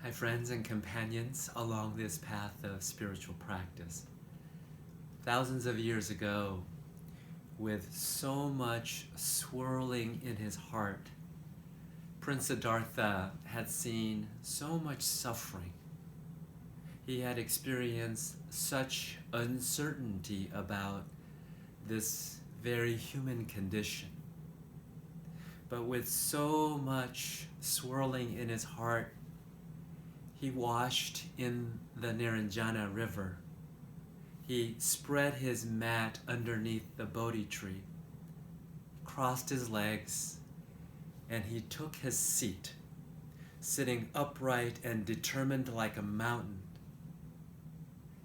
Hi friends and companions along this path of spiritual practice. Thousands of years ago, with so much swirling in his heart, Prince Siddhartha had seen so much suffering. He had experienced such uncertainty about this very human condition. But with so much swirling in his heart, he washed in the Niranjana river. He spread his mat underneath the Bodhi tree, crossed his legs, and he took his seat, sitting upright and determined like a mountain.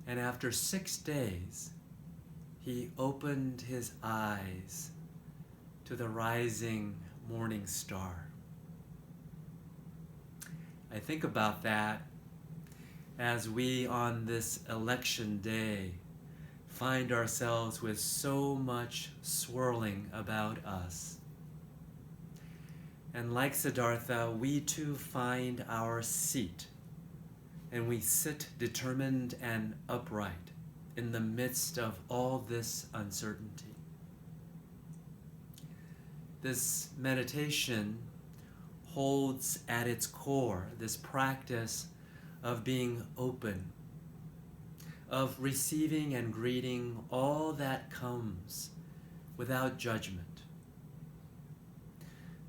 And after 6 days, he opened his eyes to the rising morning star. I think about that as we on this election day find ourselves with so much swirling about us. And like Siddhartha, we too find our seat, and we sit determined and upright in the midst of all this uncertainty. This meditation holds at its core this practice of being open, of receiving and greeting all that comes without judgment.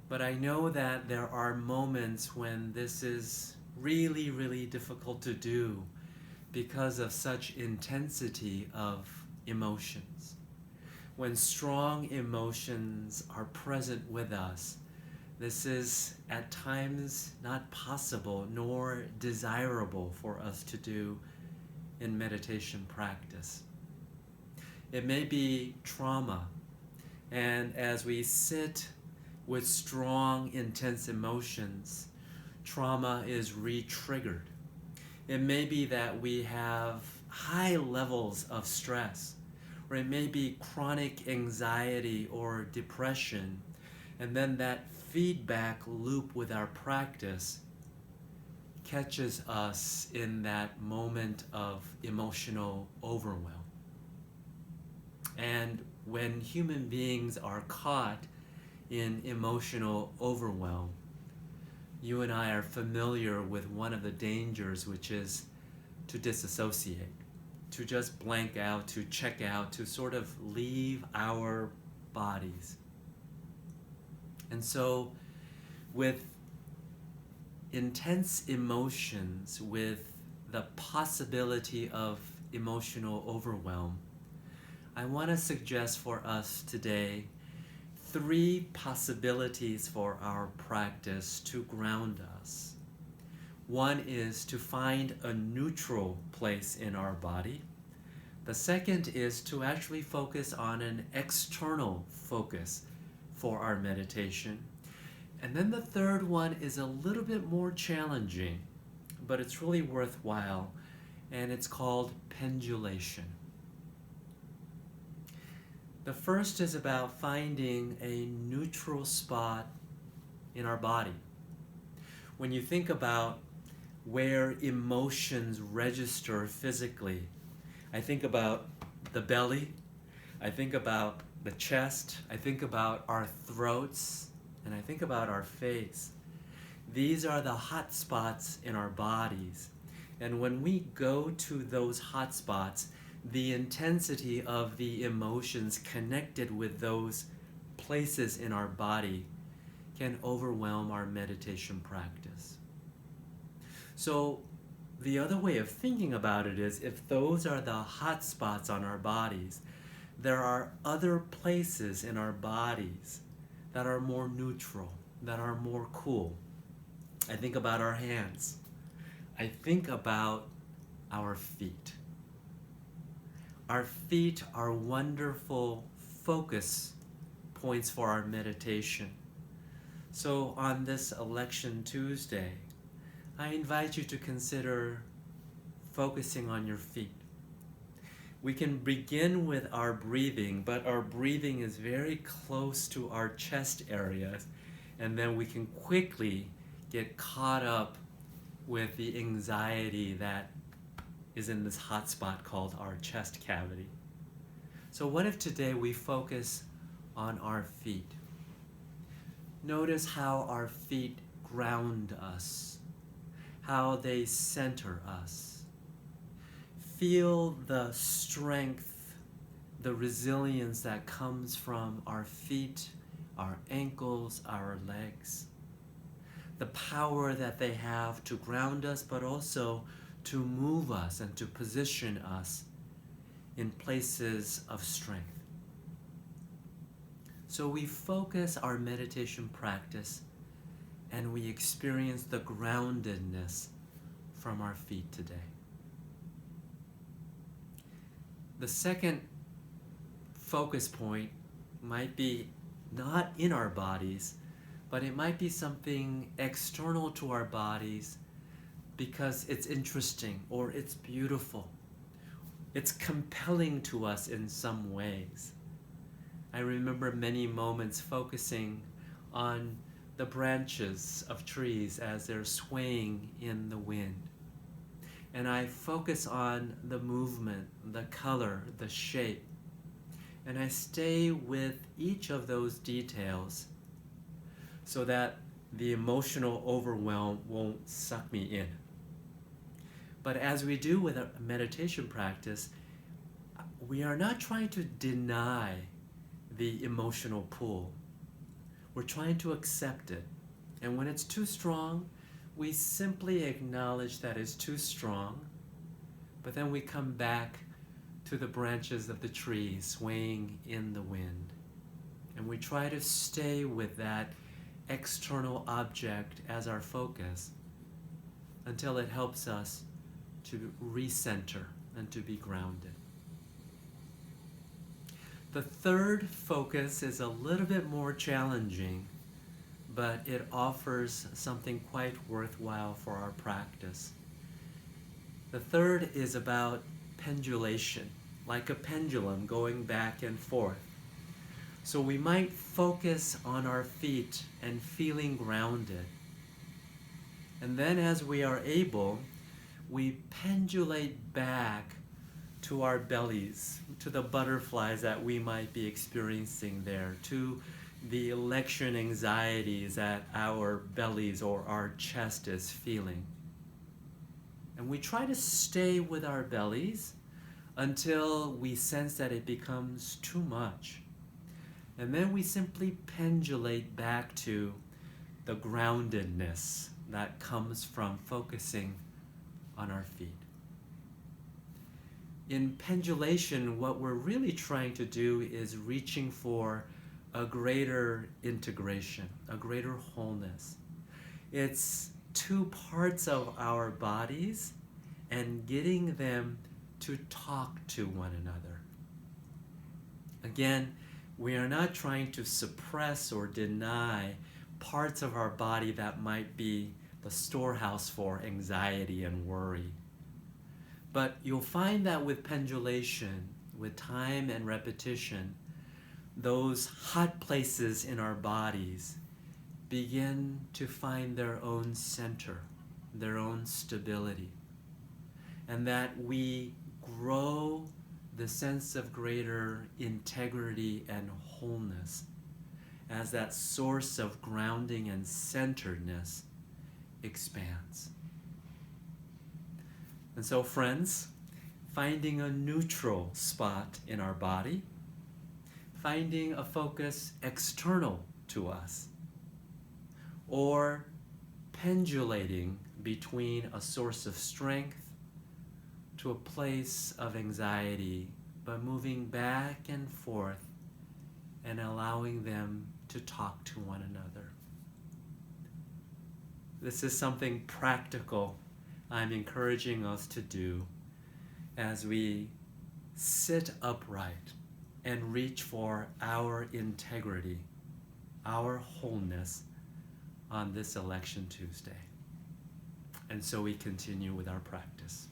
But I know that there are moments when this is really, really difficult to do because of such intensity of emotions. When strong emotions are present with us, this is at times not possible nor desirable for us to do in meditation practice. It may be trauma, and as we sit with strong, intense emotions, trauma is re-triggered. It may be that we have high levels of stress, or it may be chronic anxiety or depression, and then that feedback loop with our practice catches us in that moment of emotional overwhelm. And when human beings are caught in emotional overwhelm, you and I are familiar with one of the dangers, which is to disassociate, to just blank out, to check out, to sort of leave our bodies. And so with intense emotions, with the possibility of emotional overwhelm, I want to suggest for us today 3 possibilities for our practice to ground us. One is to find a neutral place in our body. The second is to actually focus on an external focus for our meditation. And then the third one is a little bit more challenging, but it's really worthwhile, and it's called pendulation. The first is about finding a neutral spot in our body. When you think about where emotions register physically, I think about the belly, I think about the chest, I think about our throats, and I think about our face. These are the hot spots in our bodies. And when we go to those hot spots, the intensity of the emotions connected with those places in our body can overwhelm our meditation practice. So the other way of thinking about it is, if those are the hot spots on our bodies, there are other places in our bodies that are more neutral, that are more cool. I think about our hands. I think about our feet. Our feet are wonderful focus points for our meditation. So on this Election Tuesday, I invite you to consider focusing on your feet. We can begin with our breathing, but our breathing is very close to our chest areas, and then we can quickly get caught up with the anxiety that is in this hot spot called our chest cavity. So what if today we focus on our feet? Notice how our feet ground us, how they center us. Feel the strength, the resilience that comes from our feet, our ankles, our legs. The power that they have to ground us, but also to move us and to position us in places of strength. So we focus our meditation practice and we experience the groundedness from our feet today. The second focus point might be not in our bodies, but it might be something external to our bodies because it's interesting or it's beautiful. It's compelling to us in some ways. I remember many moments focusing on the branches of trees as they're swaying in the wind. And I focus on the movement, the color, the shape. And I stay with each of those details so that the emotional overwhelm won't suck me in. But as we do with a meditation practice, we are not trying to deny the emotional pull. We're trying to accept it. And when it's too strong, we simply acknowledge that it's too strong, but then we come back to the branches of the tree swaying in the wind. And we try to stay with that external object as our focus until it helps us to recenter and to be grounded. The third focus is a little bit more challenging, but it offers something quite worthwhile for our practice. The third is about pendulation, like a pendulum going back and forth. So we might focus on our feet and feeling grounded. And then as we are able, we pendulate back to our bellies, to the butterflies that we might be experiencing there, to the election anxieties that our bellies or our chest is feeling. And we try to stay with our bellies until we sense that it becomes too much. And then we simply pendulate back to the groundedness that comes from focusing on our feet. In pendulation, what we're really trying to do is reaching for a greater integration, a greater wholeness. It's two parts of our bodies and getting them to talk to one another. Again, we are not trying to suppress or deny parts of our body that might be the storehouse for anxiety and worry. But you'll find that with pendulation, with time and repetition, those hot places in our bodies begin to find their own center, their own stability, and that we grow the sense of greater integrity and wholeness as that source of grounding and centeredness expands. And so, friends, finding a neutral spot in our body, finding a focus external to us, or pendulating between a source of strength to a place of anxiety, but moving back and forth and allowing them to talk to one another. This is something practical I'm encouraging us to do as we sit upright and reach for our integrity, our wholeness on this Election Tuesday. And so we continue with our practice.